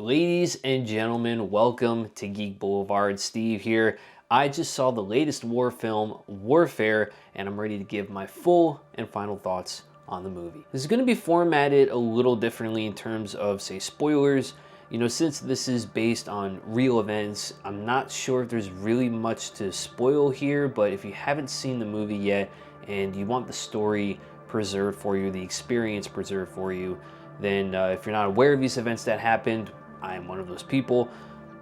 Ladies and gentlemen, welcome to Geek Boulevard. Steve here. I just saw the latest war film, Warfare, and I'm ready to give my full and final thoughts on the movie. This is going to be formatted a little differently in terms of, say, spoilers. You know, since this is based on real events, I'm not sure if there's really much to spoil here, but if you haven't seen the movie yet and you want the story preserved for you, the experience preserved for you, then if you're not aware of these events that happened, I am one of those people,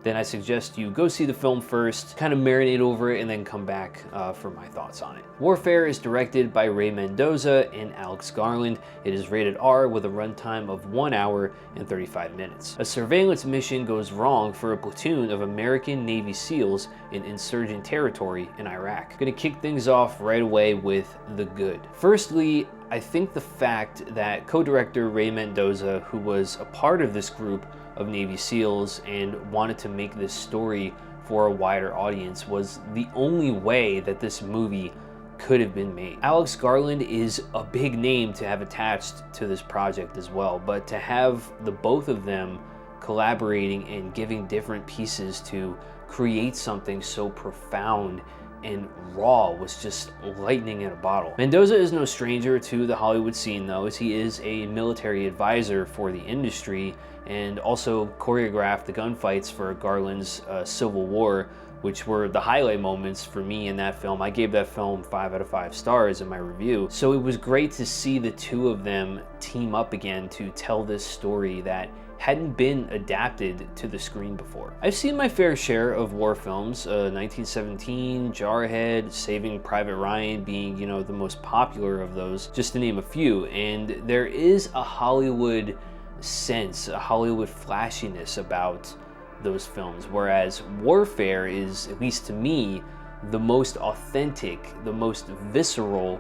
then I suggest you go see the film first, kind of marinate over it, and then come back for my thoughts on it. Warfare is directed by Mendoza and Alex Garland. It is rated R with a runtime of 1 hour and 35 minutes. A surveillance mission goes wrong for a platoon of American Navy SEALs in insurgent territory in Iraq. Gonna kick things off right away with the good. Firstly, I think the fact that co-director Mendoza, who was a part of this group of Navy SEALs and wanted to make this story for a wider audience, was the only way that this movie could have been made. Alex Garland is a big name to have attached to this project as well, but to have the both of them collaborating and giving different pieces to create something so profound and raw was just lightning in a bottle. Mendoza is no stranger to the Hollywood scene though, as he is a military advisor for the industry and also choreographed the gunfights for Garland's Civil War, which were the highlight moments for me in that film. I gave that film 5 out of 5 stars in my review. So it was great to see the two of them team up again to tell this story that hadn't been adapted to the screen before. I've seen my fair share of war films, 1917, Jarhead, Saving Private Ryan being, you know, the most popular of those, just to name a few. And there is a Hollywood sense, a Hollywood flashiness about those films, whereas Warfare is, at least to me, the most authentic, the most visceral,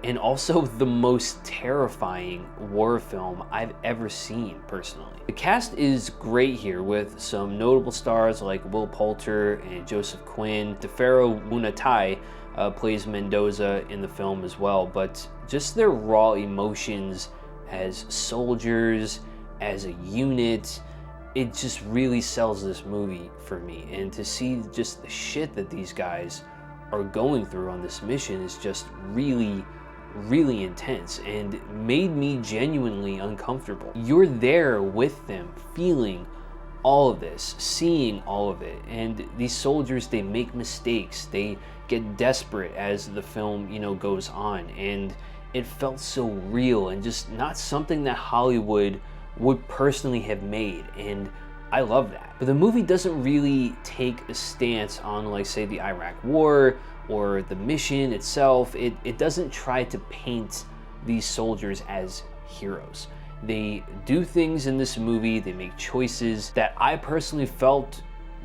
and also the most terrifying war film I've ever seen personally. The cast is great here with some notable stars like Will Poulter and Joseph Quinn. DeFaro Wunatai plays Mendoza in the film as well, but just their raw emotions as soldiers, as a unit, it just really sells this movie for me. And to see just the shit that these guys are going through on this mission is just really intense and made me genuinely uncomfortable. You're there with them, feeling all of this, seeing all of it, and these soldiers, they make mistakes, they get desperate as the film, you know, goes on, and it felt so real and just not something that Hollywood would personally have made, and I love that. But the movie doesn't really take a stance on, like, say, the Iraq War or the mission itself. It doesn't try to paint these soldiers as heroes. They do things in this movie, they make choices that I personally felt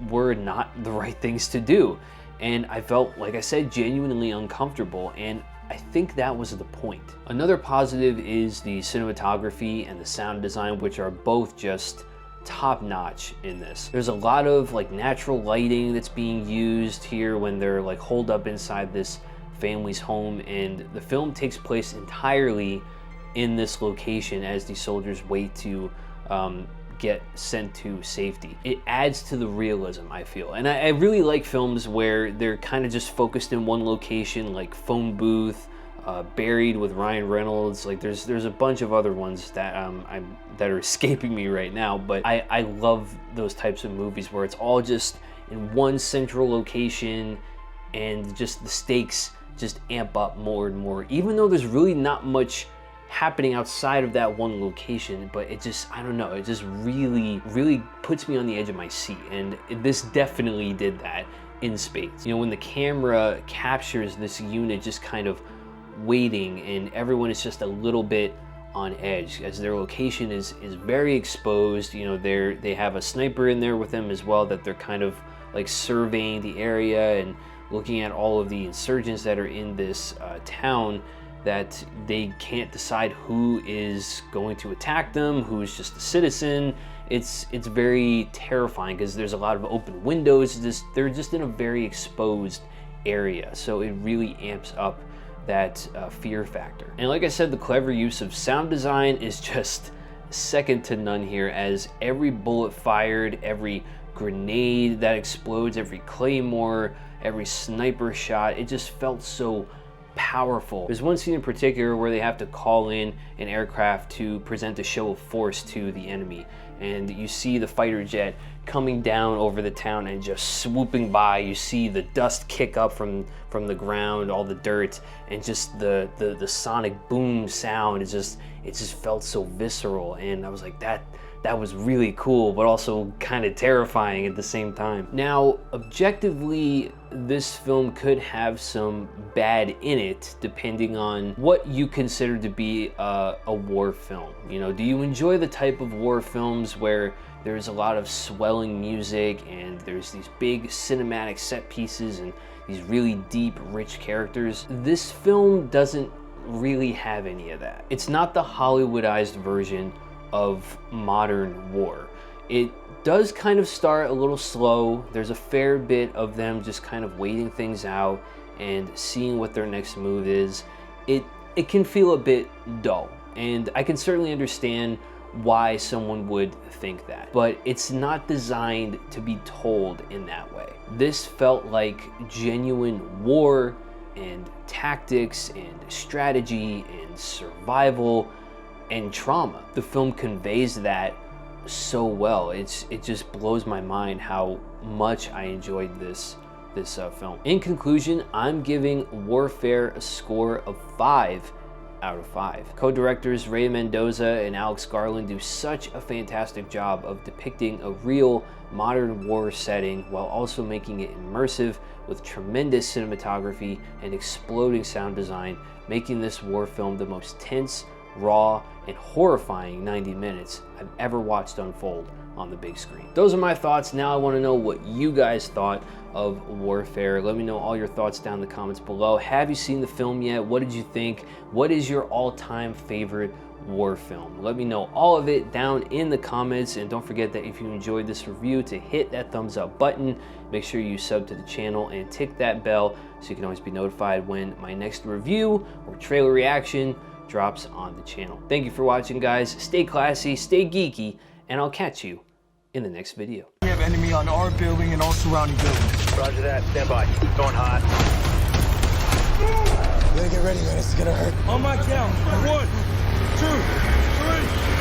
were not the right things to do. And I felt, like I said, genuinely uncomfortable, and I think that was the point. Another positive is the cinematography and the sound design, which are both just top notch in this. There's a lot of like natural lighting that's being used here when they're like holed up inside this family's home, and the film takes place entirely in this location as the soldiers wait to get sent to safety. It adds to the realism, I feel. And I really like films where they're kind of just focused in one location, like Phone Booth, Buried with Ryan Reynolds. Like there's a bunch of other ones that that are escaping me right now, but I love those types of movies where it's all just in one central location and just the stakes just amp up more and more, even though there's really not much happening outside of that one location. But it just, I don't know, it just really puts me on the edge of my seat, and this definitely did that in spades. You know, when the camera captures this unit just kind of waiting, and everyone is just a little bit on edge as their location is very exposed. You know, they have a sniper in there with them as well, that they're kind of like surveying the area and looking at all of the insurgents that are in this town, that they can't decide who is going to attack them, who's just a citizen. It's very terrifying because there's a lot of open windows. They're just in a very exposed area, so it really amps up that fear factor. And like I said, the clever use of sound design is just second to none here, as every bullet fired, every grenade that explodes, every claymore, every sniper shot, it just felt so powerful. There's one scene in particular where they have to call in an aircraft to present a show of force to the enemy, and you see the fighter jet coming down over the town and just swooping by. You see the dust kick up from the ground, all the dirt, and just the sonic boom sound. It just felt so visceral, and I was like, that was really cool, but also kind of terrifying at the same time. Now, objectively, this film could have some bad in it, depending on what you consider to be a war film. You know, do you enjoy the type of war films where there's a lot of swelling music and there's these big cinematic set pieces and these really deep, rich characters? This film doesn't really have any of that. It's not the Hollywoodized version of modern war. It does kind of start a little slow. There's a fair bit of them just kind of waiting things out and seeing what their next move is. It can feel a bit dull, and I can certainly understand why someone would think that, but it's not designed to be told in that way. This felt like genuine war and tactics and strategy and survival and trauma. The film conveys that so well. It just blows my mind how much I enjoyed this film. In conclusion, I'm giving Warfare a score of 5 out of 5. Co-directors Ray Mendoza and Alex Garland do such a fantastic job of depicting a real modern war setting while also making it immersive with tremendous cinematography and exploding sound design, making this war film the most tense, raw, and horrifying 90 minutes I've ever watched unfold on the big screen. Those are my thoughts. Now I want to know what you guys thought of Warfare. Let me know all your thoughts down in the comments below. Have you seen the film yet? What did you think? What is your all-time favorite war film? Let me know all of it down in the comments, and don't forget that if you enjoyed this review, to hit that thumbs up button. Make sure you sub to the channel and tick that bell so you can always be notified when my next review or trailer reaction drops on the channel. Thank you for watching, guys. Stay classy, stay geeky, and I'll catch you in the next video. We have enemy on our building and all surrounding buildings. Roger that. Stand by. Going hot. You gotta get ready, man. It's gonna hurt. On my count. 1, 2, 3.